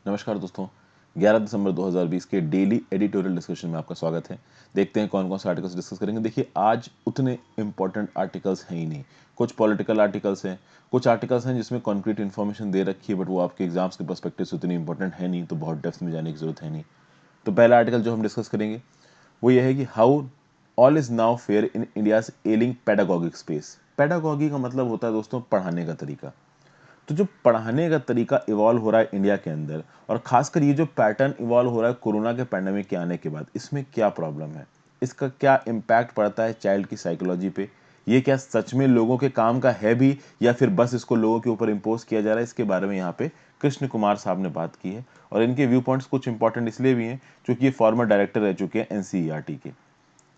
नमस्कार दोस्तों, 11 दिसंबर 2020 के डेली एडिटोरियल डिस्कशन में आपका स्वागत है। देखते हैं कौन कौन से आर्टिकल्स डिस्कस करेंगे। देखिए, आज उतने इंपॉर्टेंट आर्टिकल्स हैं ही नहीं। कुछ पॉलिटिकल आर्टिकल्स हैं, कुछ आर्टिकल्स हैं जिसमें कॉन्क्रीट इन्फॉर्मेशन दे रखी है, बट वो आपके एग्जाम्स के पर्सपेक्टिव से उतनी इंपॉर्टेंट है नहीं, तो बहुत डेप्थ में जाने की जरूरत है नहीं। तो पहला आर्टिकल जो हम डिस्कस करेंगे वो ये है कि how all is now fair in India's ailing pedagogic space. Pedagogy का मतलब होता है दोस्तों पढ़ाने का तरीका। तो जो पढ़ाने का तरीका इवॉल्व हो रहा है इंडिया के अंदर, और खासकर ये जो पैटर्न इवॉल्व हो रहा है कोरोना के पैंडेमिक के आने के बाद, इसमें क्या प्रॉब्लम है, इसका क्या इम्पैक्ट पड़ता है चाइल्ड की साइकोलॉजी पे, ये क्या सच में लोगों के काम का है भी, या फिर बस इसको लोगों के ऊपर इम्पोज किया जा रहा है। इसके बारे में यहाँ पे कृष्ण कुमार साहब ने बात की है, और इनके व्यू पॉइंट्स कुछ इंपॉर्टेंट इसलिए भी हैं क्योंकि ये फॉर्मर डायरेक्टर रह चुके हैं एनसीईआरटी के।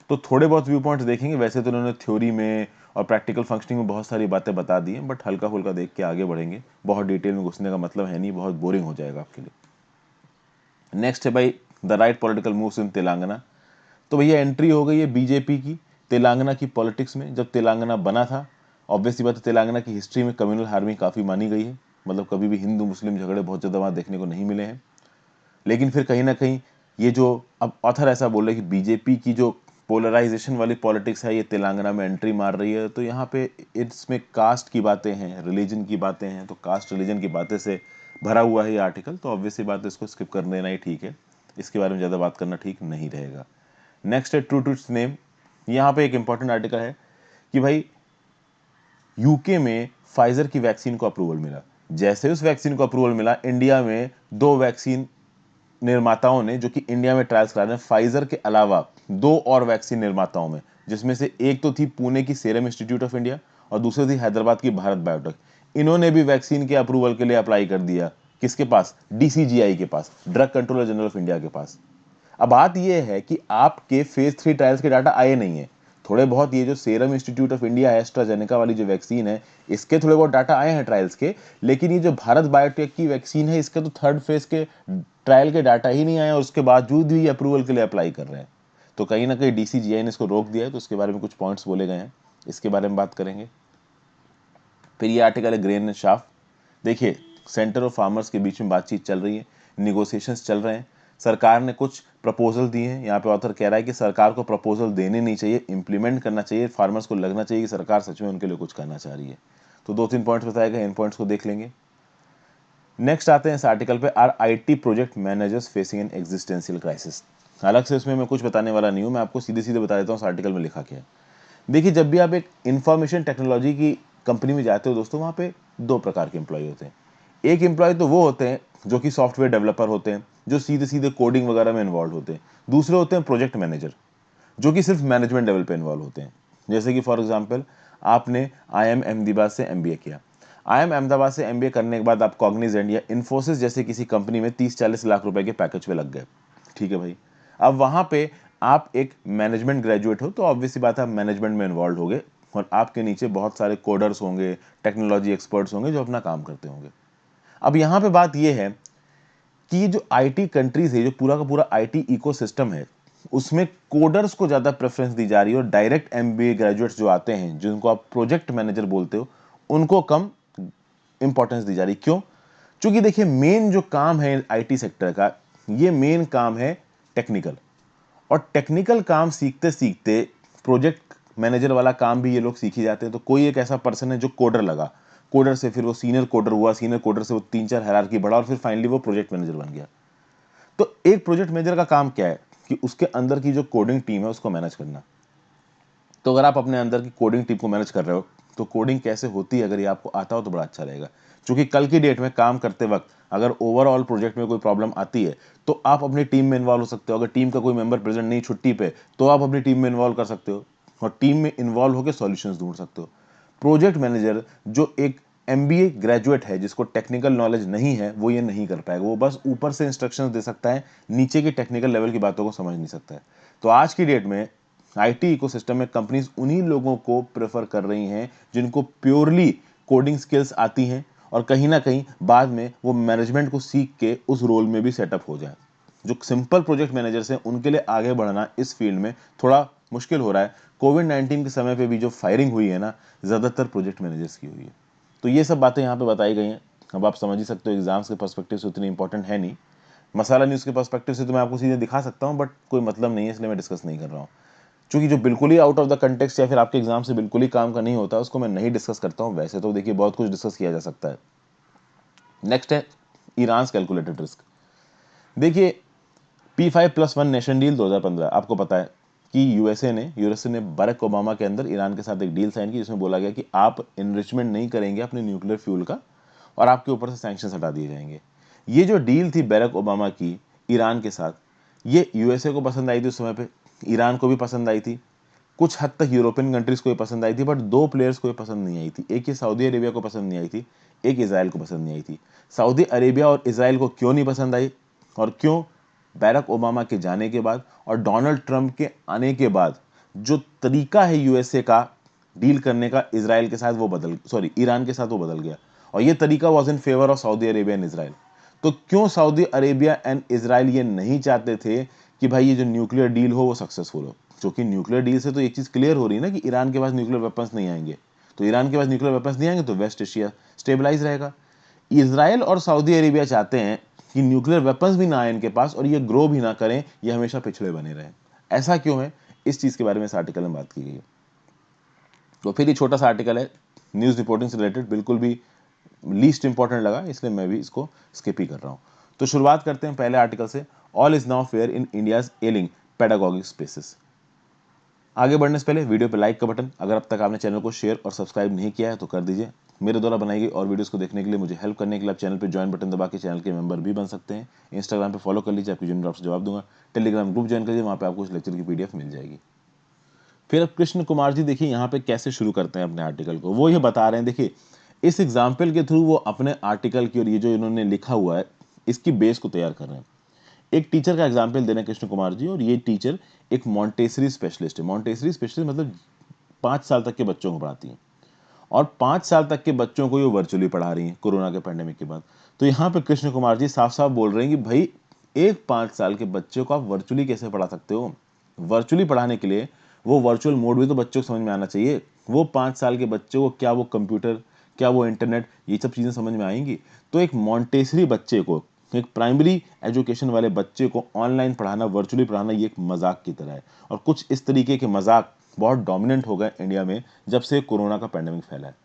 तो थोड़े बहुत व्यू पॉइंट्स देखेंगे। वैसे तो उन्होंने थ्योरी में और प्रैक्टिकल फंक्शनिंग में बहुत सारी बातें बता दी हैं, बट हल्का फुल्का देख के आगे बढ़ेंगे। बहुत डिटेल में घुसने का मतलब है नहीं, बहुत बोरिंग हो जाएगा आपके लिए। नेक्स्ट है भाई, the right political moves in Telangana. तो भैया एंट्री हो गई है बीजेपी की तेलंगाना की पॉलिटिक्स में। जब तेलंगाना बना था, ऑब्वियसली बात है, तेलंगाना की हिस्ट्री में कम्युनल हार्मिंग काफ़ी मानी गई है। मतलब कभी भी हिंदू मुस्लिम झगड़े बहुत ज़्यादा वहाँ देखने को नहीं मिले हैं। लेकिन फिर कहीं ना कहीं ये जो अब ऑथर ऐसा बोल रहे हैं कि बीजेपी की जो पोलराइजेशन वाली पॉलिटिक्स है ये तेलंगाना में एंट्री मार रही है, तो यहाँ पे इसमें कास्ट की बातें हैं, रिलीजन की बातें हैं। तो कास्ट रिलीजन की बातें से भरा हुआ है ये आर्टिकल, तो ऑब्वियसली बात है, इसको स्किप कर देना ही ठीक है। इसके बारे में ज़्यादा बात करना ठीक नहीं रहेगा। नेक्स्ट है ट्रू टू इट्स नेम। यहाँ पे एक इंपॉर्टेंट आर्टिकल है कि भाई यूके में फाइजर की वैक्सीन को अप्रूवल मिला। जैसे उस वैक्सीन को अप्रूवल मिला, इंडिया में दो वैक्सीन निर्माताओं ने, जो कि इंडिया में ट्रायल्स करा रहे हैं, फाइजर के अलावा दो और वैक्सीन निर्माताओं में, जिसमें से एक तो थी पुणे की सीरम इंस्टीट्यूट ऑफ इंडिया और दूसरी थी हैदराबाद की भारत बायोटेक। इन्होंने भी वैक्सीन के अप्रूवल के लिए अप्लाई कर दिया। किसके पास? डीसीजीआई के पास, drug controller general of India के पास। अब बात यह है कि आपके फेज 3 ट्रायल्स के डाटा आए नहीं है। थोड़े बहुत ये जो सीरम इंस्टीट्यूट ऑफ इंडिया है, एस्ट्राजेनेका वाली जो वैक्सीन है, इसके थोड़े बहुत डाटा आए हैं ट्रायल्स के। लेकिन ये जो भारत बायोटेक की वैक्सीन है, इसके तो थर्ड फेज के ट्रायल के डाटा ही नहीं आए, और उसके बावजूद भी अप्रूवल के लिए अप्लाई कर रहे हैं। तो कहीं ना कहीं डीसीजीआई ने इसको रोक दिया है। तो इसके बारे में कुछ पॉइंट्स बोले गए हैं, इसके बारे में बात करेंगे। फिर ये आर्टिकल है ग्रेन एंड शाफ्ट। देखिए, सेंटर और फार्मर्स के बीच में बातचीत चल रही है, निगोसिएशंस चल रहे हैं। सरकार ने कुछ प्रपोजल दिए हैं। यहाँ पे ऑथर कह रहा है कि सरकार को प्रपोजल देने नहीं चाहिए, इंप्लीमेंट करना चाहिए। फार्मर्स को लगना चाहिए कि सरकार सच में उनके लिए कुछ करना चाह रही है। तो 2-3 पॉइंट्स बताए गए, इन पॉइंट्स को देख लेंगे। नेक्स्ट आते हैं इस आर्टिकल पे, are IT project managers facing an existential crisis. अलग से इसमें मैं कुछ बताने वाला नहीं हूँ, मैं आपको सीधे सीधे बता देता हूँ इस आर्टिकल में लिखा क्या है। देखिए, जब भी आप एक इंफॉर्मेशन टेक्नोलॉजी की कंपनी में जाते हो दोस्तों, वहाँ पे दो प्रकार के एम्प्लॉय होते हैं। एक एम्प्लॉय तो वो होते हैं जो कि सॉफ्टवेयर डेवलपर होते हैं, जो सीधे सीधे कोडिंग वगैरह में इन्वॉल्व होते हैं। दूसरे होते हैं प्रोजेक्ट मैनेजर, जो कि सिर्फ मैनेजमेंट लेवल पे इन्वॉल्व होते हैं। जैसे कि फॉर एग्जांपल, आपने IIM अहमदाबाद से MBA किया। IIM अहमदाबाद से MBA करने के बाद आप कॉग्निजेंट या इन्फोसिस जैसे किसी कंपनी में 30-40 लाख रुपए के पैकेज पे लग गए। ठीक है भाई, अब वहां पे आप एक मैनेजमेंट ग्रेजुएट हो, तो ऑब्वियसली बात है आप मैनेजमेंट में इन्वॉल्व होंगे, और आपके नीचे बहुत सारे कोडर्स होंगे, टेक्नोलॉजी एक्सपर्ट्स होंगे जो अपना काम करते होंगे। अब यहाँ पे बात यह है कि ये जो आईटी कंट्रीज है, जो पूरा का पूरा आईटी इकोसिस्टम है, उसमें कोडर्स को ज्यादा प्रेफरेंस दी जा रही है, और डायरेक्ट एमबीए ग्रेजुएट्स जो आते हैं, जिनको आप प्रोजेक्ट मैनेजर बोलते हो, उनको कम इंपॉर्टेंस दी जा रही। क्यों? क्योंकि देखिए, मेन जो काम है आईटी सेक्टर का, ये मेन काम है टेक्निकल, और टेक्निकल काम सीखते सीखते प्रोजेक्ट मैनेजर वाला काम भी ये लोग सीख ही जाते हैं। तो कोई एक ऐसा पर्सन है जो कोडर लगा, कोडर से फिर वो सीनियर कोडर हुआ, सीनियर कोडर से वो 3-4 हायरार्की बढ़ा, और फिर फाइनली वो प्रोजेक्ट मैनेजर बन गया। तो एक प्रोजेक्ट मैनेजर का काम क्या है कि उसके अंदर की जो कोडिंग टीम है उसको मैनेज करना। तो अगर आप अपने अंदर की कोडिंग टीम को मैनेज कर रहे हो, तो कोडिंग कैसे होती है अगर ये आपको आता हो तो बड़ा अच्छा रहेगा। क्योंकि कल की डेट में काम करते वक्त अगर ओवरऑल प्रोजेक्ट में कोई प्रॉब्लम आती है, तो आप अपनी टीम में इन्वॉल्व हो सकते हो। अगर टीम का कोई मेंबर प्रेजेंट नहीं, छुट्टी पे, तो आप अपनी टीम में इन्वॉल्व कर सकते हो, और टीम में इन्वॉल्व होकर सॉल्यूशंस ढूंढ सकते हो। प्रोजेक्ट मैनेजर जो एक MBA ग्रेजुएट है, जिसको टेक्निकल नॉलेज नहीं है, वो ये नहीं कर पाएगा। वो बस ऊपर से इंस्ट्रक्शंस दे सकता है, नीचे की टेक्निकल लेवल की बातों को समझ नहीं सकता है। तो आज की डेट में आईटी इकोसिस्टम में कंपनीज उन्हीं लोगों को प्रेफर कर रही हैं जिनको प्योरली कोडिंग स्किल्स आती हैं, और कहीं ना कहीं बाद में वो मैनेजमेंट को सीख के उस रोल में भी सेटअप हो जाए। जो सिंपल प्रोजेक्ट मैनेजर्स हैं, उनके लिए आगे बढ़ना इस फील्ड में थोड़ा मुश्किल हो रहा है। कोविड-19 के समय पे भी जो फायरिंग हुई है ना, ज़्यादातर प्रोजेक्ट मैनेजर्स की हुई है। तो ये सब बातें यहाँ पे बताई गई हैं। अब आप समझ ही सकते हो एग्जाम्स के पर्सपेक्टिव से उतनी इंपॉर्टेंट है नहीं। मसाला न्यूज़ के पर्सपेक्टिव से तो मैं आपको चीज़ें दिखा सकता हूँ, बट कोई मतलब नहीं है, इसलिए मैं डिस्कस नहीं कर रहा हूँ। चूंकि जो बिल्कुल ही आउट ऑफ द कंटेक्स्ट या फिर आपके एग्जाम से बिल्कुल ही काम का नहीं होता उसको मैं नहीं डिस्कस करता हूँ। वैसे तो देखिए बहुत कुछ डिस्कस किया जा सकता है। नेक्स्ट है ईरान कैलकुलेटेड रिस्क। देखिए P5+1 नेशन डील 2015, आपको पता है कि यूएसए ने बराक ओबामा के अंदर ईरान के साथ एक डील साइन की जिसमें बोला गया कि आप इनरिचमेंट नहीं करेंगे अपने न्यूक्लियर फ्यूल का और आपके ऊपर से सैंक्शंस हटा दिए जाएंगे। ये जो डील थी बराक ओबामा की ईरान के साथ, ये यूएसए को पसंद आई थी उस समय पे, ईरान को भी पसंद आई थी, कुछ हद तक यूरोपियन कंट्रीज को भी पसंद आई थी, बट दो प्लेयर्स को भी पसंद नहीं आई थी। एक ये सऊदी अरेबिया को पसंद नहीं आई थी, एक इसराइल को पसंद नहीं आई थी। सऊदी अरेबिया और इसराइल को क्यों नहीं पसंद आई और क्यों? बैरक ओबामा के जाने के बाद और डोनाल्ड ट्रंप के आने के बाद जो तरीका है यूएसए का डील करने का इसराइल के साथ वो ईरान के साथ वो बदल गया, और ये तरीका was in favour of Saudi Arabia and Israel. तो क्यों सऊदी अरेबिया एंड इसराइल ये नहीं चाहते थे कि भाई ये जो न्यूक्लियर डील हो वो सक्सेसफुल हो? क्योंकि न्यूक्लियर डील से तो एक चीज क्लियर हो रही है ना कि ईरान के पास न्यूक्लियर वेपन्स नहीं आएंगे। तो ईरान के पास न्यूक्लियर वेपन्स नहीं आएंगे तो वेस्ट एशिया स्टेबलाइज रहेगा। इसराइल और सऊदी अरेबिया चाहते हैं कि न्यूक्लियर वेपन्स भी ना आए इनके पास और ये ग्रो भी ना करें, ये हमेशा पिछड़े बने रहें। ऐसा क्यों है? इस चीज के बारे में इस आर्टिकल में बात की गई है। तो फिर ये छोटा सा आर्टिकल है न्यूज रिपोर्टिंग से रिलेटेड, बिल्कुल भी लीस्ट इंपॉर्टेंट लगा इसलिए मैं भी इसको स्किप ही कर रहा हूं। तो शुरुआत करते हैं पहले आर्टिकल से, all is now fair in India's ailing pedagogic spaces. आगे बढ़ने से पहले वीडियो पे लाइक का बटन, अगर अब तक आपने चैनल को शेयर और सब्सक्राइब नहीं किया है तो कर दीजिए। मेरे द्वारा बनाई गई और वीडियोस को देखने के लिए, मुझे हेल्प करने के लिए आप चैनल पे ज्वाइन बटन दबा के चैनल के मेंबर भी बन सकते हैं। इंस्टाग्राम पे फॉलो कर लीजिए, आपकी जिन डाउट्स जवाब दूंगा। टेलीग्राम ग्रुप ज्वाइन करिए, वहाँ पे आपको इस लेक्चर की PDF मिल जाएगी। फिर अब कृष्ण कुमार जी देखिए यहाँ पे कैसे शुरू करते हैं अपने आर्टिकल को। वो ये बता रहे हैं, देखिए इस एग्जाम्पल के थ्रू वो अपने आर्टिकल की और ये जो इन्होंने लिखा हुआ है इसकी बेस को तैयार कर रहे हैं। एक टीचर का एग्जाम्पल दे रहे हैं कृष्ण कुमार जी, और ये टीचर एक मॉन्टेसरी स्पेशलिस्ट है। मॉन्टेसरी स्पेशलिस्ट मतलब 5 साल तक के बच्चों को पढ़ाती हैं, और 5 साल तक के बच्चों को ये वर्चुअली पढ़ा रही हैं कोरोना के पैंडेमिक के बाद। तो यहाँ पे कृष्ण कुमार जी साफ साफ बोल रहे हैं कि भाई एक 5 साल के बच्चे को आप वर्चुअली कैसे पढ़ा सकते हो? वर्चुअली पढ़ाने के लिए वो वर्चुअल मोड भी तो बच्चों को समझ में आना चाहिए। वो 5 साल के बच्चे को क्या वो कंप्यूटर, क्या वो इंटरनेट, ये सब चीज़ें समझ में आएंगी? तो एक मॉन्टेसरी बच्चे को, एक प्राइमरी एजुकेशन वाले बच्चे को ऑनलाइन पढ़ाना, वर्चुअली पढ़ाना, ये एक मजाक की तरह है। और कुछ इस तरीके के मजाक बहुत डोमिनेंट हो गए इंडिया में जब से कोरोना का पैंडेमिक फैला है।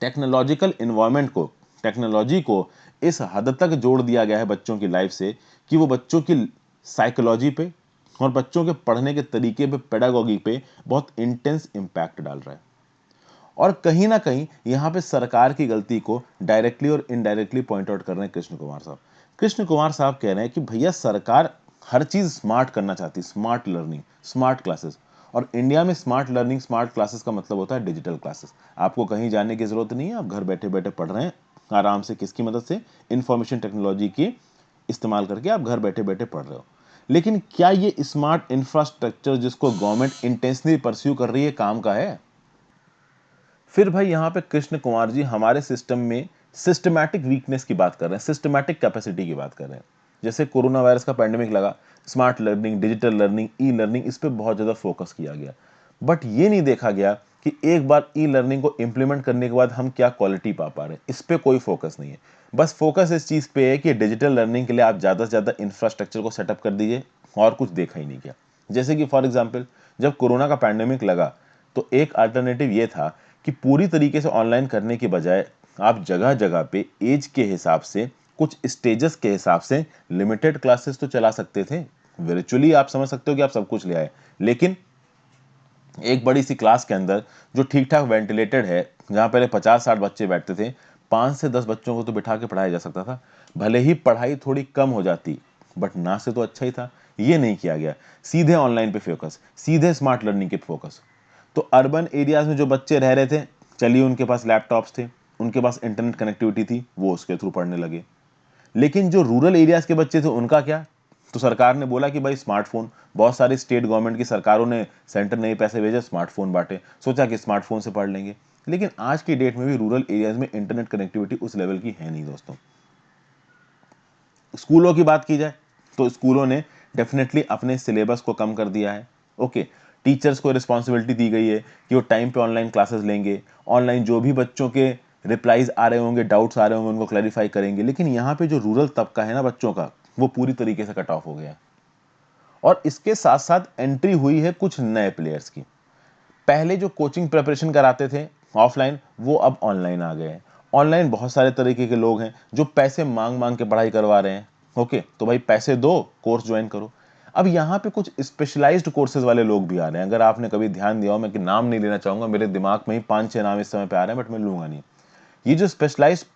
टेक्नोलॉजिकल इन्वायरमेंट को, टेक्नोलॉजी को इस हद तक जोड़ दिया गया है बच्चों की लाइफ से कि वो बच्चों की साइकोलॉजी पे और बच्चों के पढ़ने के तरीके पे, पेडागोगी पे बहुत इंटेंस इंपैक्ट डाल रहा है। और कहीं ना कहीं यहाँ पे सरकार की गलती को डायरेक्टली और इनडायरेक्टली पॉइंट आउट कर रहे हैं कृष्ण कुमार साहब। कृष्ण कुमार साहब कह रहे हैं कि भैया सरकार हर चीज स्मार्ट करना चाहती है, स्मार्ट लर्निंग, स्मार्ट क्लासेस। और इंडिया में स्मार्ट लर्निंग, स्मार्ट क्लासेस का मतलब होता है डिजिटल क्लासेस। आपको कहीं जाने की जरूरत नहीं है, आप घर बैठे बैठे पढ़ रहे हैं आराम से, किसकी मदद से? इंफॉर्मेशन टेक्नोलॉजी की इस्तेमाल करके आप घर बैठे बैठे पढ़ रहे हो। लेकिन क्या ये स्मार्ट इंफ्रास्ट्रक्चर जिसको गवर्नमेंट इंटेंशनली परस्यू कर रही है काम का है? फिर भाई यहाँ पे कृष्ण कुमार जी हमारे सिस्टम में सिस्टमैटिक वीकनेस की बात कर रहे हैं, सिस्टमैटिक कैपेसिटी की बात कर रहे हैं। जैसे कोरोना वायरस का पैंडेमिक लगा, smart learning, digital learning, e learning, इस पे बहुत ज़्यादा फोकस किया गया। बट ये नहीं देखा गया कि एक बार ई लर्निंग को इम्प्लीमेंट करने के बाद हम क्या क्वालिटी पा रहे हैं। इस पे कोई फोकस नहीं है। बस फोकस इस चीज़ पे है कि डिजिटल लर्निंग के लिए आप ज़्यादा से ज़्यादा इंफ्रास्ट्रक्चर को सेटअप कर दीजिए, और कुछ देखा ही नहीं गया। जैसे कि फॉर एग्जाम्पल जब कोरोना का पैंडेमिक लगा तो एक अल्टरनेटिव ये था कि पूरी तरीके से ऑनलाइन करने के बजाय आप जगह जगह पे एज के हिसाब से, कुछ स्टेजेस के हिसाब से लिमिटेड क्लासेस तो चला सकते थे। वर्चुअली आप समझ सकते हो कि आप सब कुछ ले आए, लेकिन एक बड़ी सी क्लास के अंदर जो ठीक ठाक वेंटिलेटेड है, जहां पहले 50-60 बच्चे बैठते थे, 5 से 10 बच्चों को तो बिठा के पढ़ाया जा सकता था। भले ही पढ़ाई थोड़ी कम हो जाती, बट ना से तो अच्छा ही था। ये नहीं किया गया, सीधे ऑनलाइन पे फोकस, सीधे स्मार्ट लर्निंग के फोकस। तो अर्बन एरियाज में जो बच्चे रह रहे थे, चलिए उनके पास लैपटॉप्स थे, उनके पास इंटरनेट कनेक्टिविटी थी, वो उसके थ्रू पढ़ने लगे। लेकिन जो रूरल एरियाज के बच्चे थे उनका क्या? तो सरकार ने बोला कि भाई स्मार्टफोन, बहुत सारी स्टेट गवर्नमेंट की सरकारों ने सेंटर नए पैसे भेजे, स्मार्टफोन बांटे, सोचा कि स्मार्टफोन से पढ़ लेंगे। लेकिन आज की डेट में भी रूरल एरियाज में इंटरनेट कनेक्टिविटी उस लेवल की है नहीं दोस्तों। स्कूलों की बात की जाए तो स्कूलों ने डेफिनेटली अपने सिलेबस को कम कर दिया है। ओके, टीचर्स को रिस्पॉन्सिबिलिटी दी गई है कि वो टाइम पे ऑनलाइन क्लासेस लेंगे, ऑनलाइन जो भी बच्चों के रिप्लाईज आ रहे होंगे, डाउट्स आ रहे होंगे, उनको क्लैरिफाई करेंगे। लेकिन यहाँ पे जो रूरल तबका है ना बच्चों का, वो पूरी तरीके से कट ऑफ हो गया है। और इसके साथ साथ एंट्री हुई है कुछ नए प्लेयर्स की। पहले जो कोचिंग प्रिपरेशन कराते थे ऑफलाइन, वो अब ऑनलाइन आ गए हैं। ऑनलाइन बहुत सारे तरीके के लोग हैं जो पैसे मांग मांग के पढ़ाई करवा रहे हैं। ओके, तो भाई पैसे दो, कोर्स ज्वाइन करो। अब यहाँ पे कुछ स्पेशलाइज्ड कोर्सेज वाले लोग भी आ रहे हैं। अगर आपने कभी ध्यान दिया हो, मैं कि नाम नहीं लेना चाहूंगा, मेरे दिमाग में ही 5-6 नाम इस समय पे आ रहे हैं, बट मैं लूंगा नहीं। ये जो स्पेशलाइज्ड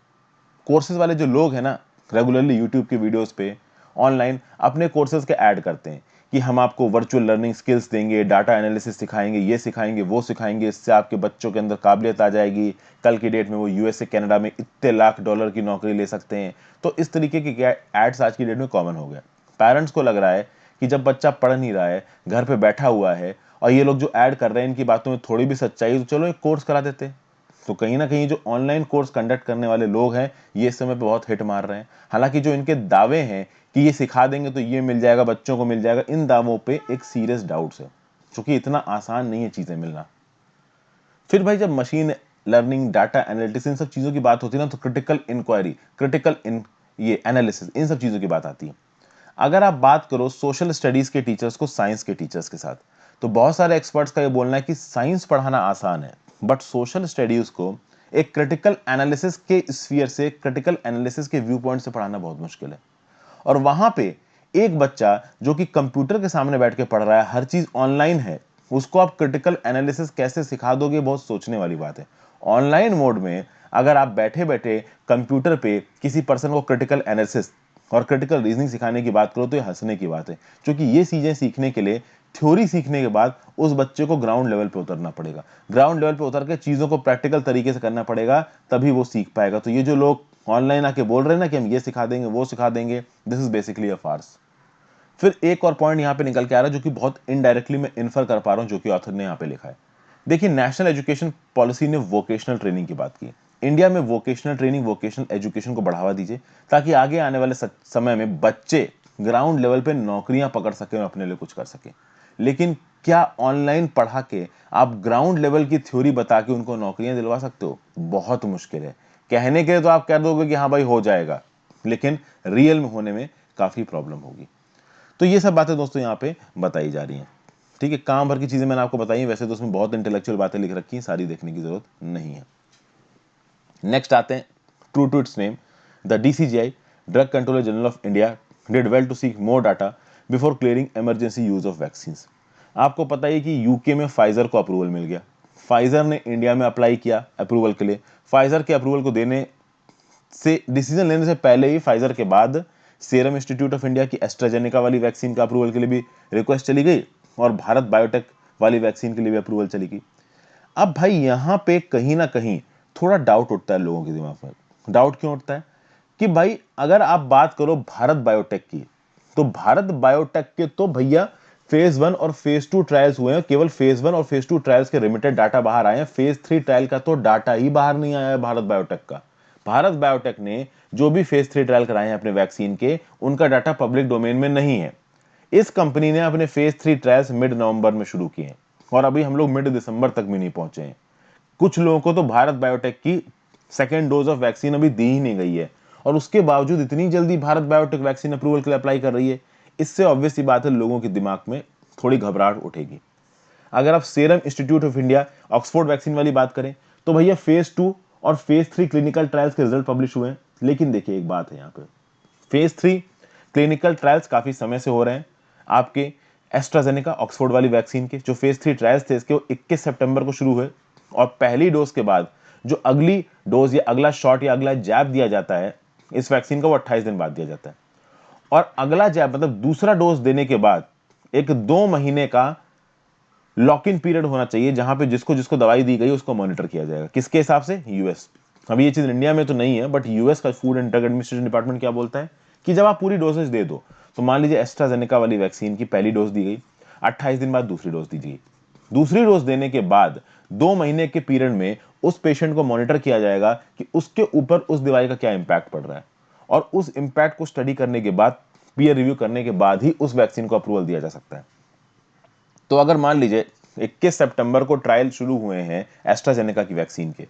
कोर्सेज वाले जो लोग हैं ना, रेगुलरली यूट्यूब के वीडियोस पे ऑनलाइन अपने कोर्सेज के ऐड करते हैं कि हम आपको वर्चुअल लर्निंग स्किल्स देंगे, डाटा एनालिसिस सिखाएंगे, ये सिखाएंगे, वो सिखाएंगे, इससे आपके बच्चों के अंदर काबिलियत आ जाएगी, कल की डेट में वो यूएसए कनाडा में इतने लाख डॉलर की नौकरी ले सकते हैं। तो इस तरीके के एड्स आज की डेट में कॉमन हो गया। पेरेंट्स को लग रहा है कि जब बच्चा पढ़ नहीं रहा है, घर पे बैठा हुआ है, और ये लोग जो ऐड कर रहे हैं इनकी बातों में थोड़ी भी सच्चाई है, तो चलो एक कोर्स करा देते हैं। तो कहीं ना कहीं जो ऑनलाइन कोर्स कंडक्ट करने वाले लोग हैं, ये इस समय पे बहुत हिट मार रहे हैं। हालांकि जो इनके दावे हैं कि ये सिखा देंगे तो ये मिल जाएगा, बच्चों को मिल जाएगा, इन दावों पे एक सीरियस डाउट्स है, क्योंकि इतना आसान नहीं है चीजें मिलना। फिर भाई जब मशीन लर्निंग, डाटा एनालिटिक्स, इन सब चीजों की बात होती है ना, तो क्रिटिकल इंक्वायरी, ये एनालिसिस, इन सब चीजों की बात आती है। अगर आप बात करो सोशल स्टडीज के टीचर्स को साइंस के टीचर्स के साथ, तो बहुत सारे एक्सपर्ट्स का ये बोलना है कि साइंस पढ़ाना आसान है, बट सोशल स्टडीज को एक क्रिटिकल एनालिसिस के स्फीयर से, क्रिटिकल एनालिसिस के व्यू पॉइंट से पढ़ाना बहुत मुश्किल है। और वहां पे एक बच्चा जो कि कंप्यूटर के सामने बैठ के पढ़ रहा है, हर चीज ऑनलाइन है, उसको आप क्रिटिकल एनालिसिस कैसे सिखा दोगे, बहुत सोचने वाली बात है। ऑनलाइन मोड में अगर आप बैठे बैठे कंप्यूटर पे किसी पर्सन को क्रिटिकल एनालिसिस और क्रिटिकल रीजनिंग सिखाने की बात करो, तो ये हंसने की बात है, क्योंकि ये चीजें सीखने के लिए, थ्योरी सीखने के बाद उस बच्चे को ग्राउंड लेवल पे उतरना पड़ेगा। ग्राउंड लेवल पे उतर के चीजों को प्रैक्टिकल तरीके से करना पड़ेगा, तभी वो सीख पाएगा। तो ये जो लोग ऑनलाइन आके बोल रहे हैं ना कि हम ये सिखा देंगे, वो सिखा देंगे, this is basically a farce. फिर एक और पॉइंट यहां पे निकल के आ रहा है, जो कि बहुत इनडायरेक्टली मैं इन्फर कर पा रहा हूं, जो कि ऑथर ने यहां पे लिखा है। देखिए, नेशनल एजुकेशन पॉलिसी ने वोकेशनल ट्रेनिंग की बात की। इंडिया में वोकेशनल ट्रेनिंग, वोकेशनल एजुकेशन को बढ़ावा दीजिए, ताकि आगे आने वाले समय में बच्चे ग्राउंड लेवल पे नौकरियां पकड़ सके और अपने लिए कुछ कर सके। लेकिन क्या ऑनलाइन पढ़ा के आप ग्राउंड लेवल की थ्योरी बता के उनको नौकरियां दिलवा सकते हो? बहुत मुश्किल है। कहने के लिए तो आप कह दोगे कि हाँ भाई हो जाएगा, लेकिन रियल में होने में काफी प्रॉब्लम होगी। तो ये सब बातें दोस्तों यहाँ पे बताई जा रही हैं। ठीक है, काम भर की चीजें मैंने आपको बताई हैं, वैसे तो उसमें बहुत इंटेलेक्चुअल बातें लिख रखी हैं, सारी देखने की जरूरत नहीं है। नेक्स्ट आते हैं, true to its name, the DCGI, drug controller general of India, did well to seek more data before clearing emergency use of vaccine. आपको पता है कि यूके में फाइजर को अप्रूवल मिल गया, फाइजर ने इंडिया में अप्लाई किया अप्रूवल के लिए। फाइजर के अप्रूवल को देने से, डिसीजन लेने से पहले ही फाइजर के बाद सीरम इंस्टीट्यूट ऑफ इंडिया की एस्ट्राजेनेका वाली वैक्सीन का अप्रूवल के लिए भी रिक्वेस्ट चली गई, और भारत बायोटेक वाली वैक्सीन के लिए भी अप्रूवल चली गई। अब भाई यहां पे कहीं ना कहीं थोड़ा डाउट उठता है लोगों के दिमाग में। डाउट क्यों उठता है? कि भाई अगर आप बात करो भारत बायोटेक की, तो भारत बायोटेक के तो भैया फेज 1 और फेज 2 ट्रायल्स हुए हैं। केवल फेज 1 और फेज 2 ट्रायल्स के लिमिटेड डाटा बाहर आए हैं, फेज 3 ट्रायल का तो डाटा ही बाहर नहीं आया है भारत बायोटेक का। भारत बायोटेक ने जो भी फेज 3 ट्रायल कराए हैं अपने वैक्सीन के, उनका डाटा पब्लिक डोमेन में नहीं है। इस कंपनी ने अपने फेज 3 ट्रायल्स मिड नवंबर में शुरू किए हैं, और अभी हम लोग मिड दिसंबर तक भी नहीं पहुंचे हैं। कुछ लोगों को तो भारत बायोटेक की सेकेंड डोज ऑफ वैक्सीन अभी दी ही नहीं गई है, और उसके बावजूद इतनी जल्दी भारत बायोटेक वैक्सीन अप्रूवल के लिए अप्लाई कर रही है। इससे ऑब्वियस सी बात है, लोगों के दिमाग में थोड़ी घबराहट उठेगी। अगर आप serum institute of India Oxford vaccine वाली बात करें, तो भैया फेज 2 और फेज 3 क्लिनिकल ट्रायल्स के रिजल्ट पब्लिश हुए हैं। लेकिन देखिए एक बात है, यहाँ पे फेज 3 क्लिनिकल ट्रायल्स काफी समय से हो रहे हैं। आपके एस्ट्राजेनेका ऑक्सफोर्ड वाली वैक्सीन के जो फेज 3 ट्रायल्स थे, इसके वो 21 सितंबर को शुरू हुए, और पहली डोज के बाद जो अगली डोज या अगला शॉट या अगला जैब दिया जाता है इस वैक्सीन का, वो 28 दिन बाद दिया जाता है। और अगला जैब मतलब दूसरा डोज देने के बाद एक 2 महीने का लॉक इन पीरियड होना चाहिए, जहां पे जिसको जिसको दवाई दी गई उसको मॉनिटर किया जाएगा। किसके हिसाब से? यूएस। अभी ये चीज इंडिया में तो नहीं है, बट यूएस का food and drug administration department क्या बोलता है कि जब आप पूरी डोजेज दे दो, तो मान लीजिए एस्ट्राजेनेका वाली वैक्सीन की पहली डोज दी गई, 28 दिन बाद दूसरी डोज दी गई। दूसरी डोज देने के बाद 2 महीने के पीरियड में उस पेशेंट को मॉनिटर किया जाएगा कि उसके ऊपर उस दवाई का क्या इंपैक्ट पड़ रहा है, और उस इंपैक्ट को स्टडी करने के बाद, पीयर रिव्यू करने के बाद ही उस वैक्सीन को अप्रूवल दिया जा सकता है। तो अगर मान लीजिए 21 सितंबर को ट्रायल शुरू हुए हैं एस्ट्राजेनेका की वैक्सीन के,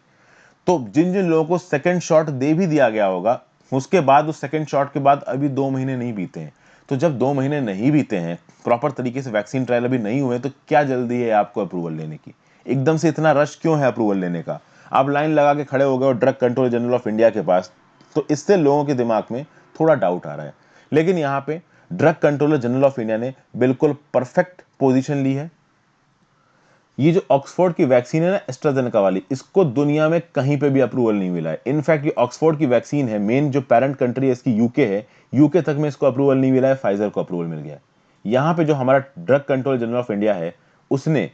तो जिन जिन लोगों को सेकंड शॉट दे भी दिया गया होगा, उसके बाद उस सेकंड शॉट के बाद अभी 2 महीने नहीं बीते हैं। तो जब 2 महीने नहीं बीते हैं, प्रॉपर तरीके से वैक्सीन ट्रायल अभी नहीं हुए, तो क्या जल्दी है आपको अप्रूवल लेने की? एकदम से इतना रश क्यों है अप्रूवल लेने का? आप लाइन लगा के खड़े हो गए हो drug control general of India के पास, तो इससे लोगों के दिमाग में थोड़ा डाउट आ रहा है। लेकिन यहाँ पे drug controller general of India ने बिल्कुल परफेक्ट पोजीशन ली है। ये जो ऑक्सफोर्ड की वैक्सीन है ना, एस्ट्राजेनेका वाली, इसको दुनिया में कहीं पे भी अप्रूवल नहीं मिला है। इनफैक्ट ये ऑक्सफोर्ड की वैक्सीन है, मेन जो पेरेंट कंट्री है इसकी यूके है, यूके तक में इसको अप्रूवल नहीं मिला है, फाइजर को अप्रूवल मिल गया है। यहाँ पे जो हमारा drug control general of India है, उसने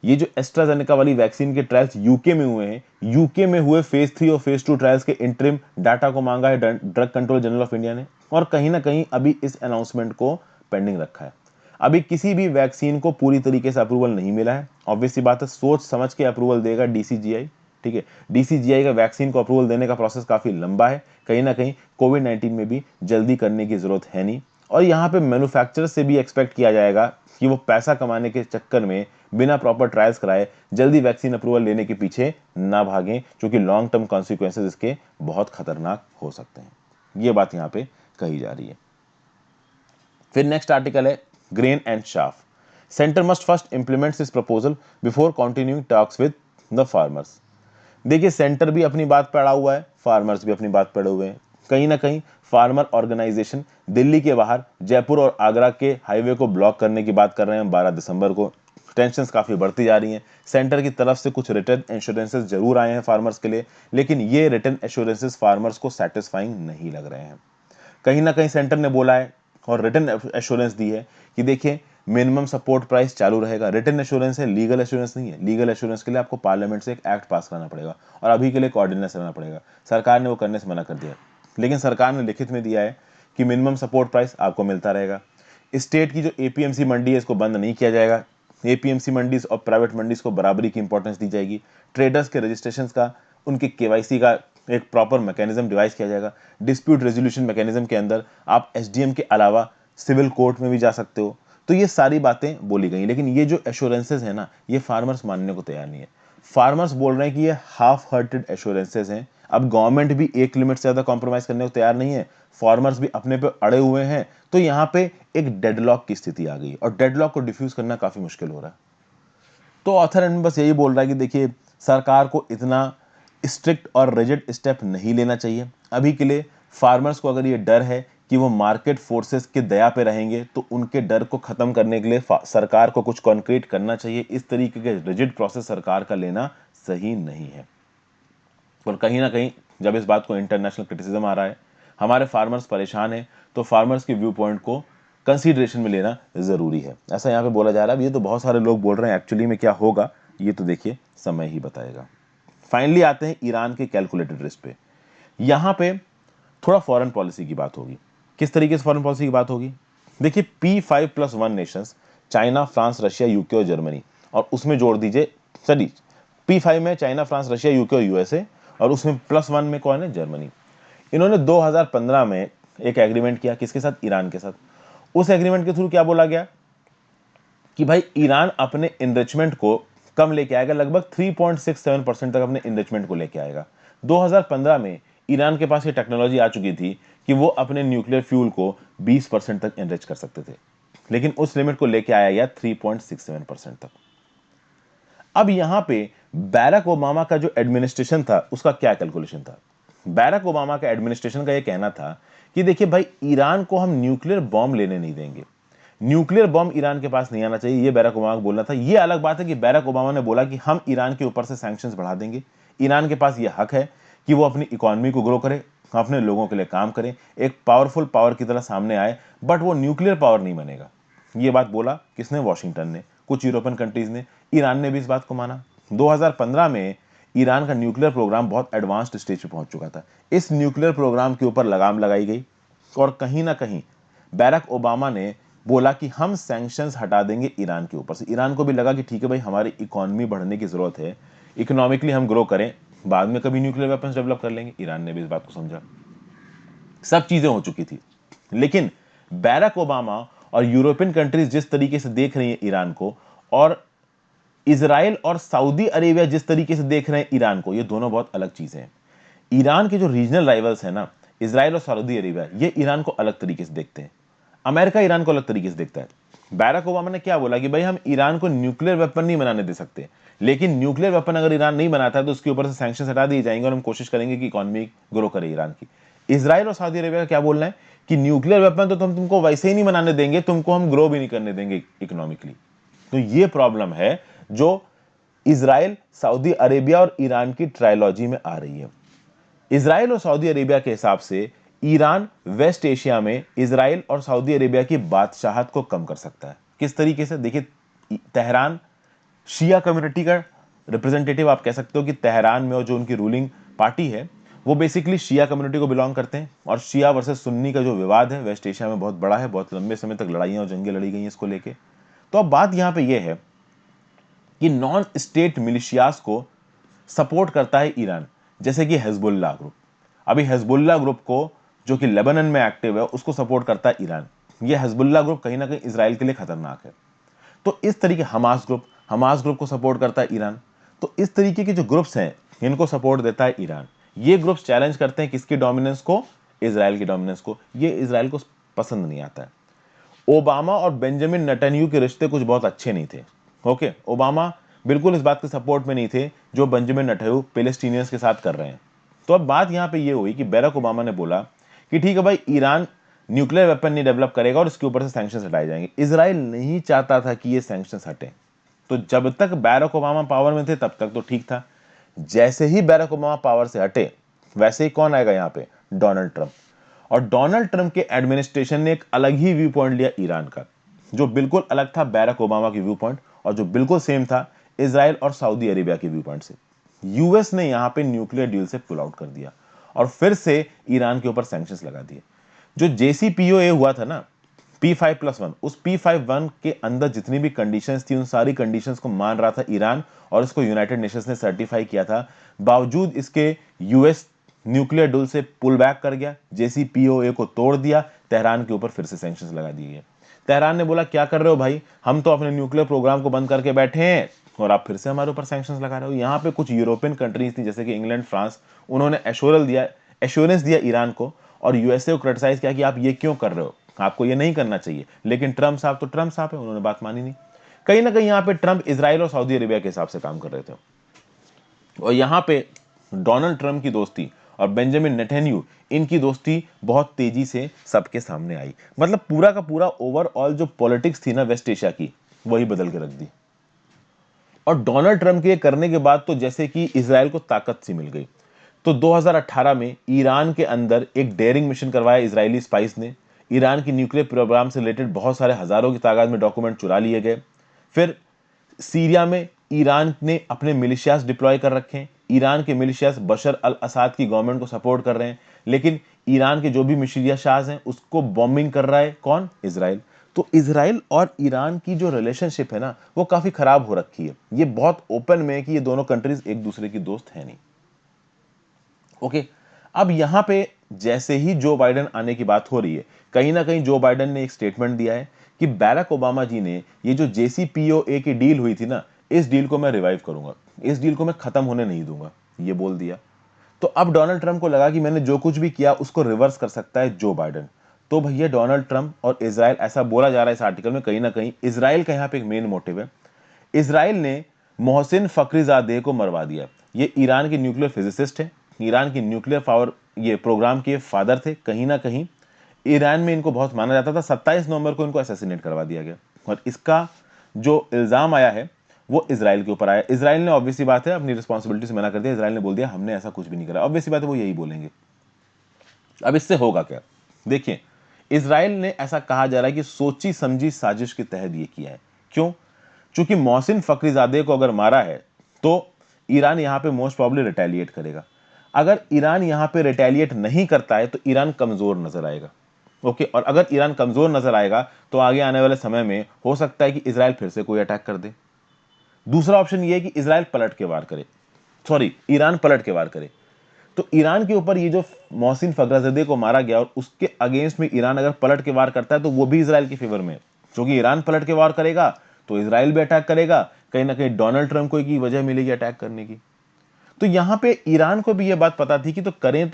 ये जो एस्ट्राजेनेका वाली वैक्सीन के ट्रायल्स यूके में हुए हैं, यूके में हुए फेज 3 और फेज 2 ट्रायल्स के इंटरिम डाटा को मांगा है drug control general of India ने, और कहीं ना कहीं अभी इस अनाउंसमेंट को पेंडिंग रखा है। अभी किसी भी वैक्सीन को पूरी तरीके से अप्रूवल नहीं मिला है। ऑब्वियसली बात है, सोच समझ के अप्रूवल देगा डीसीजीआई। ठीक है, डीसीजीआई का वैक्सीन को अप्रूवल देने का प्रोसेस काफी लंबा है। कहीं ना कहीं कोविड-19 में भी जल्दी करने की जरूरत है नहीं, और यहाँ पे मैन्युफैक्चरर से भी एक्सपेक्ट किया जाएगा कि वो पैसा कमाने के चक्कर में बिना प्रॉपर ट्रायल्स कराए जल्दी वैक्सीन अप्रूवल लेने के पीछे ना भागें, क्योंकि लॉन्ग टर्म कॉन्सिक्वेंसेज इसके बहुत खतरनाक हो सकते हैं। ये बात यहाँ पे कही जा रही है। फिर नेक्स्ट आर्टिकल है grain and chaff. Centre must first implements this proposal before continuing talks with the farmers. देखिए, सेंटर भी अपनी बात पे अड़ा हुआ है, फार्मर्स भी अपनी बात पे अड़े हुए हैं। कहीं ना कहीं फार्मर ऑर्गेनाइजेशन दिल्ली के बाहर जयपुर और आगरा के हाईवे को ब्लॉक करने की बात कर रहे हैं 12 दिसंबर को। टेंशंस काफी बढ़ती जा रही हैं। सेंटर की तरफ से कुछ रिटर्न एश्योरेंसेस जरूर आए हैं फार्मर्स के लिए, लेकिन ये रिटर्न एश्योरेंसेस फार्मर्स को सेटिस्फाइंग नहीं लग रहे हैं। कहीं ना कहीं सेंटर ने बोला है और रिटर्न एश्योरेंस दी है कि देखिए, मिनिमम सपोर्ट प्राइस चालू रहेगा। रिटर्न एश्योरेंस है, लीगल एश्योरेंस नहीं है। लीगल एश्योरेंस के लिए आपको पार्लियामेंट से एक एक्ट पास कराना पड़ेगा, और अभी के लिए एक ऑर्डिनेंस लाना पड़ेगा। सरकार ने वो करने से मना कर दिया, लेकिन सरकार ने लिखित में दिया है कि मिनिमम सपोर्ट प्राइस आपको मिलता रहेगा। स्टेट की जो एपीएमसी मंडी है, इसको बंद नहीं किया जाएगा। एपीएमसी मंडीज और प्राइवेट मंडीज को बराबरी की इंपॉर्टेंस दी जाएगी। ट्रेडर्स के रजिस्ट्रेशन का, उनके केवाईसी का एक प्रॉपर मैकेनिज्म डिवाइस किया जाएगा। डिस्प्यूट रेजोल्यूशन मैकेनिज्म के अंदर आप एसडीएम के अलावा सिविल कोर्ट में भी जा सकते हो। तो ये सारी बातें बोली गई, लेकिन ये जो एश्योरेंसेज है ना, ये फार्मर्स मानने को तैयार नहीं है। फार्मर्स बोल रहे हैं कि ये हाफ हार्टेड एश्योरेंसेज हैं। अब गवर्नमेंट भी एक लिमिट से ज्यादा कॉम्प्रोमाइज करने को तैयार नहीं है, फार्मर्स भी अपने पे अड़े हुए हैं। तो यहाँ पे एक डेडलॉक की स्थिति आ गई, और डेडलॉक को डिफ्यूज करना काफी मुश्किल हो रहा है। तो ऑथर एंड बस यही बोल रहा है कि देखिए, सरकार को इतना स्ट्रिक्ट और रिजिड स्टेप नहीं लेना चाहिए अभी के लिए। फार्मर्स को अगर ये डर है कि वो मार्केट फोर्सेस के दया पे रहेंगे, तो उनके डर को खत्म करने के लिए सरकार को कुछ कॉन्क्रीट करना चाहिए। इस तरीके के रिजिड प्रोसेस सरकार का लेना सही नहीं है। और कहीं ना कहीं जब इस बात को इंटरनेशनल क्रिटिसिज्म आ रहा है, हमारे फार्मर्स परेशान हैं, तो फार्मर्स के व्यू पॉइंट को कंसीडरेशन में लेना जरूरी है, ऐसा यहाँ पे बोला जा रहा है। ये तो बहुत सारे लोग बोल रहे हैं, एक्चुअली में क्या होगा ये तो देखिए समय ही बताएगा। फाइनली आते हैं ईरान के कैलकुलेटेड रिस्क पे। यहाँ पे थोड़ा फॉरेन पॉलिसी की बात होगी। किस तरीके से फॉरेन पॉलिसी की बात होगी? देखिए, P5+1 Nations, China, France, Russia, UK और जर्मनी, और उसमें जोड़ दीजिए, सॉरी, P5 में चाइना, फ्रांस, रशिया, यूके और यूएसए, और उसमें +1 में कौन है? जर्मनी। इन्होंने 2015 में एक एग्रीमेंट किया, किसके साथ? ईरान के साथ। उस एग्रीमेंट के थ्रू क्या बोला गया कि भाई ईरान अपने इनरिचमेंट को कम लेके आएगा, लगभग 3.67% तक अपने इनरिचमेंट को लेके आएगा। 2015 में ईरान के पास ये टेक्नोलॉजी आ चुकी थी कि वो अपने न्यूक्लियर फ्यूल को 20% तक एनरिच कर सकते थे, लेकिन उस लिमिट को लेके आया गया 3.67% तक। अब यहां पे बैरक ओबामा का जो एडमिनिस्ट्रेशन था, उसका क्या कैलकुलेशन था? बैरक ओबामा का एडमिनिस्ट्रेशन का ये कहना था कि देखिए भाई, ईरान को हम न्यूक्लियर बॉम्ब लेने नहीं देंगे, न्यूक्लियर बॉम्ब ईरान के पास नहीं आना चाहिए। ये बैरक ओबामा को बोलना था। ये अलग बात है कि बैरक ओबामा ने बोला कि हम ईरान के ऊपर से सैंक्शंस बढ़ा देंगे। ईरान के पास ये हक है कि वो अपनी इकोनॉमी को ग्रो करे, अपने लोगों के लिए काम करे, एक पावरफुल पावर की तरह सामने आए, बट वो न्यूक्लियर पावर नहीं बनेगा। ये बात बोला किसने? वॉशिंगटन ने, कुछ यूरोपियन कंट्रीज ने। ईरान ने भी इस बात को माना। 2015 में ईरान का न्यूक्लियर प्रोग्राम बहुत एडवांस्ड स्टेज पे पहुंच चुका था। इस न्यूक्लियर प्रोग्राम के ऊपर लगाम लगाई गई, और कहीं ना कहीं बैरक ओबामा ने बोला कि हम सैंक्शंस हटा देंगे ईरान के ऊपर से। ईरान को भी लगा कि ठीक है भाई, हमारी इकोनॉमी बढ़ने की जरूरत है, इकोनॉमिकली हम ग्रो करें, बाद में कभी न्यूक्लियर वेपन्स डेवलप कर लेंगे। ईरान ने भी इस बात को समझा। सब चीजें हो चुकी थी, लेकिन बैरक ओबामा और यूरोपियन कंट्रीज जिस तरीके से देख रही है ईरान को, और इजराइल और सऊदी अरेबिया जिस तरीके से देख रहे हैं ईरान को, ये दोनों बहुत अलग चीजें हैं। ईरान के जो रीजनल राइवल्स हैं ना, इजराइल और सऊदी अरेबिया, ये ईरान को अलग तरीके से देखते हैं। अमेरिका ईरान को अलग तरीके से देखता है। बैराक ओबामा ने क्या बोला कि भाई हम ईरान को न्यूक्लियर वेपन नहीं बनाने दे सकते, लेकिन न्यूक्लियर वेपन अगर ईरान नहीं बनाता है तो उसके ऊपर से सैंक्शन हटा दिए जाएंगे और हम कोशिश करेंगे कि इकोनॉमी ग्रो करे ईरान की। इजराइल और सऊदी अरेबिया का क्या बोलना है कि न्यूक्लियर वेपन तो तुमको वैसे ही नहीं बनाने देंगे, तुमको हम ग्रो भी नहीं करने देंगे इकोनॉमिकली। तो ये प्रॉब्लम है जो इजराइल, सऊदी अरेबिया और ईरान की ट्रायलॉजी में आ रही है। इजराइल और सऊदी अरेबिया के हिसाब से ईरान वेस्ट एशिया में इजराइल और सऊदी अरेबिया की बादशाहत को कम कर सकता है। किस तरीके से? देखिए, तेहरान शिया कम्युनिटी का रिप्रेजेंटेटिव आप कह सकते हो कि तेहरान में और जो उनकी रूलिंग पार्टी है वो बेसिकली शिया कम्युनिटी को बिलोंग करते हैं। और शिया वर्सेस सुन्नी का जो विवाद है वेस्ट एशिया में बहुत बड़ा है, बहुत लंबे समय तक लड़ाइयां और जंगें लड़ी गई हैं इसको लेके। तो अब बात यहां पे ये है कि नॉन स्टेट मिलिशियास को सपोर्ट करता है ईरान, जैसे कि हिजबुल्लाह ग्रुप। अभी हिजबुल्लाह ग्रुप को, जो कि लेबनान में एक्टिव है, उसको सपोर्ट करता है ईरान। ये हिजबुल्लाह ग्रुप कहीं ना कहीं इजराइल के लिए खतरनाक है। तो इस तरीके हमास ग्रुप को सपोर्ट करता है ईरान। तो इस तरीके के जो ग्रुप्स हैं इनको सपोर्ट देता है ईरान। ये ग्रुप्स चैलेंज करते हैं किसकी डोमिनेंस को? इजराइल की डोमिनेंस को। ये इजराइल को पसंद नहीं आता है। ओबामा और बेंजामिन नेतन्याहू के रिश्ते कुछ बहुत अच्छे नहीं थे। ओके, ओबामा बिल्कुल इस बात के सपोर्ट में नहीं थे जो बेंजामिन नेतन्याहू पैलेस्टीनियंस के साथ कर रहे हैं। तो अब बात यहां पे ये हुई कि बैरक ओबामा ने बोला कि ठीक है भाई, ईरान न्यूक्लियर वेपन नहीं डेवलप करेगा और इसके ऊपर से सैंक्शंस हटाए जाएंगे। इजराइल नहीं चाहता था कि ये सैंक्शंस हटे। तो जब तक बैरक ओबामा पावर में थे तब तक तो ठीक था। जैसे ही बैरक ओबामा पावर से हटे, वैसे ही कौन आएगा यहाँ पे? Donald Trump. और डोनाल्ड ट्रंप के एडमिनिस्ट्रेशन ने एक अलग ही व्यू पॉइंट लिया ईरान का, जो बिल्कुल अलग था बैरक ओबामा के व्यू पॉइंट, और जो बिल्कुल सेम था इजराइल और सऊदी अरेबिया के व्यू पॉइंट से। यूएस ने यहां पे न्यूक्लियर डील से पुल आउट कर दिया और फिर से ईरान के ऊपर सैंक्शंस लगा दिए। जो जेसीपीओए हुआ था ना, P5+1, उस P5 के अंदर जितनी भी कंडीशंस थी उन सारी कंडीशंस को मान रहा था ईरान, और इसको यूनाइटेड नेशंस ने सर्टिफाई किया था। बावजूद इसके यूएस न्यूक्लियर डील से पुल बैक कर गया, जेसीपीओए को तोड़ दिया, तेहरान के ऊपर फिर से सैंक्शंस लगा दिए गए। तेहरान ने बोला क्या कर रहे हो भाई, हम तो अपने न्यूक्लियर प्रोग्राम को बंद करके बैठे हैं और आप फिर से हमारे ऊपर सैंक्शंस लगा रहे हो। यहाँ पे कुछ यूरोपियन कंट्रीज थी जैसे कि इंग्लैंड, फ्रांस, उन्होंने एश्योरेंस दिया ईरान को और यूएसए को क्रिटिसाइज किया कि आप ये क्यों कर रहे हो, आपको ये नहीं करना चाहिए। लेकिन ट्रंप साहब तो ट्रंप साहब है, उन्होंने बात मानी नहीं। कहीं ना कहीं यहाँ पे ट्रंप इजराइल और सऊदी अरेबिया के हिसाब से काम कर रहे थे। और यहाँ पे डोनाल्ड ट्रंप की दोस्ती और बेंजामिन नेतन्याहू, इनकी दोस्ती बहुत तेजी से सबके सामने आई। मतलब पूरा का पूरा ओवरऑल जो पॉलिटिक्स थी ना वेस्ट एशिया की, वही बदल के रख दी। और डोनाल्ड ट्रंप के करने के बाद तो जैसे कि इजराइल को ताकत सी मिल गई। तो 2018 में ईरान के अंदर एक डेयरिंग मिशन करवाया इजरायली स्पाइस ने। ईरान की न्यूक्लियर प्रोग्राम से रिलेटेड बहुत सारे हजारों की तादाद में डॉक्यूमेंट चुरा लिए गए। फिर सीरिया में ईरान ने अपने मिलिशियास डिप्लॉय कर रखे हैं। ईरान के मिलिशियास बशर अल असाद की गवर्नमेंट को सपोर्ट कर रहे हैं, लेकिन ईरान के जो भी मिलिशियास हैं उसको बॉम्बिंग कर रहा है कौन? इजराइल। तो इजराइल और ईरान की जो रिलेशनशिप है ना, वो काफी खराब हो रखी है। ये बहुत ओपन में है कि ये दोनों कंट्रीज एक दूसरे की दोस्त है नहीं। ओके, अब यहां पे जैसे ही जो बाइडेन आने की बात हो रही है, कहीं ना कहीं जो बाइडेन ने एक स्टेटमेंट दिया है कि बैरक ओबामा जी ने ये जो जेसीपीओए की डील हुई थी ना, इस डील को मैं रिवाइव करूंगा, इस डील को मैं खत्म होने नहीं दूंगा, ये बोल दिया। तो अब डोनाल्ड ट्रंप को लगा कि मैंने जो कुछ भी किया उसको रिवर्स कर सकता है जो बाइडेन। तो भैया डोनाल्ड ट्रंप और इजराइल, ऐसा बोला जा रहा है इस आर्टिकल में, कहीं ना कहीं इजराइल का यहां पे एक मेन मोटिव है। इजराइल ने मोहसिन फखरीजादे को मरवा दिया। ये ईरान के न्यूक्लियर फिजिसिस्ट है, ईरान की न्यूक्लियर पावर ये प्रोग्राम के फादर थे। कहीं ना कहीं ईरान में इनको बहुत माना जाता था। 27 नवंबर को इनको असैसिनेट करवा दिया गया और इसका जो इल्जाम आया है वो इजराइल के ऊपर आया। इजराइल ने ऑब्वियसली बात है अपनी रिस्पॉन्सिबिलिटी से मना कर दिया। इजराइल ने बोल दिया हमने ऐसा कुछ भी नहीं करा। ऑब्वियसली बात है वो यही बोलेंगे। अब इससे होगा क्या? देखिए, इजराइल ने ऐसा कहा जा रहा है कि सोची समझी साजिश के तहत ये किया है। क्यों? चूंकि मोहसिन फखरीजादे को अगर मारा है तो ईरान यहां पे मोस्ट प्रॉब्ली रिटेलिएट करेगा। अगर ईरान यहां पे रिटेलिएट नहीं करता है तो ईरान कमजोर नजर आएगा। ओके, और अगर ईरान कमजोर नजर आएगा तो आगे आने वाले समय में हो सकता है कि इजराइल फिर से कोई अटैक कर दे। दूसरा ऑप्शन यह है कि इजराइल पलट के वार करे, सॉरी, ईरान पलट के वार करे। तो ईरान के ऊपर ये जो मोहसिन फखरीजादे को मारा गया और उसके अगेंस्ट में ईरान अगर पलट के वार करता है तो वो भी इजराइल के फेवर में है। क्योंकि ईरान पलट के वार करेगा तो इजराइल भी अटैक करेगा, कहीं ना कहीं डोनाल्ड ट्रंप को की वजह मिलेगी अटैक करने की। तो यहां पे ईरान को भी यह बात पता थी कि तो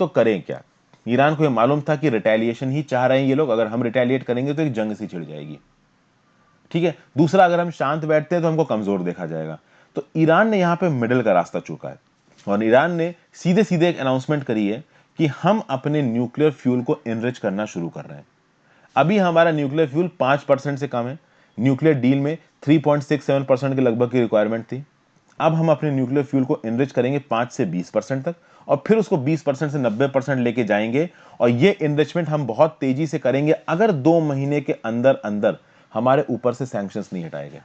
करें क्या। ईरान को यह मालूम था कि रिटेलिएशन ही चाह रहे हैं ये लोग, अगर हम रिटेलिएट करेंगे तो एक जंग सी छिड़ जाएगी, ठीक है। दूसरा, अगर हम शांत बैठते हैं तो हमको कमजोर देखा जाएगा। तो ईरान ने यहां पे मिडिल का रास्ता चुका है और ईरान ने सीधे सीधे एक अनाउंसमेंट करी है कि हम अपने न्यूक्लियर फ्यूल को इनरिच करना शुरू कर रहे हैं। अभी हमारा न्यूक्लियर फ्यूल 5% से कम है। न्यूक्लियर डील में 3.67% के लगभग की रिक्वायरमेंट थी। अब हम अपने न्यूक्लियर फ्यूल को इनरिच करेंगे 5 से 20% तक, और फिर उसको 20% से 90% लेके जाएंगे। और ये इनरिचमेंट हम बहुत तेजी से करेंगे अगर 2 महीने के अंदर अंदर हमारे ऊपर से सैंक्शंस नहीं हटाए गए।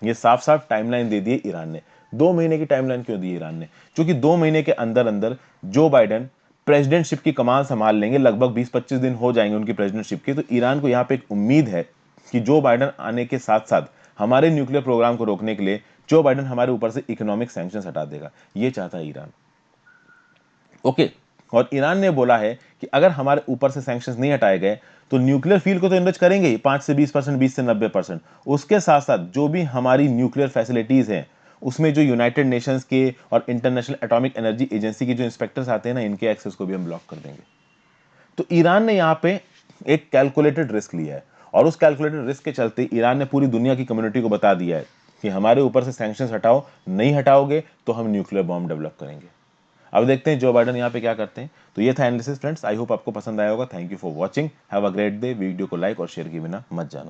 ये साफ साफ टाइमलाइन दे दी है ईरान ने। 2 महीने की टाइमलाइन क्यों दी ईरान ने? क्योंकि 2 महीने के अंदर अंदर जो बाइडेन प्रेसिडेंटशिप की कमान संभाल लेंगे, लगभग 20-25 दिन हो जाएंगे उनकी प्रेसिडेंटशिप के। तो ईरान को यहां पे एक उम्मीद है कि जो बाइडेन आने के साथ साथ हमारे न्यूक्लियर प्रोग्राम को रोकने के लिए जो बाइडेन हमारे ऊपर से इकोनॉमिक सैंक्शंस हटा देगा। ये चाहता है ईरान, ओके। और ईरान ने बोला है कि अगर हमारे ऊपर से सैंक्शंस नहीं हटाए गए तो न्यूक्लियर फील्ड को तो इनरिच करेंगे ही 5 से 20%, 20 से 90%। उसके साथ साथ जो भी हमारी न्यूक्लियर फैसिलिटीज हैं उसमें जो यूनाइटेड नेशंस के और इंटरनेशनल एटॉमिक एनर्जी एजेंसी के जो इंस्पेक्टर्स आते हैं ना, इनके एक्सेस को भी हम ब्लॉक कर देंगे। तो ईरान ने यहां पे एक कैलकुलेटेड रिस्क लिया है, और उस कैलकुलेटेड रिस्क के चलते ईरान ने पूरी दुनिया की कम्युनिटी को बता दिया है कि हमारे ऊपर से सैंक्शंस हटाओ, नहीं हटाओगे तो हम न्यूक्लियर बॉम्ब डेवलप करेंगे। अब देखते हैं जो बाइडेन यहाँ पे क्या करते हैं। तो ये था एनालिसिस फ्रेंड्स, आई होप आपको पसंद आया होगा। Thank you for watching, have a great day. Video को लाइक और शेयर किए बिना मत जाना।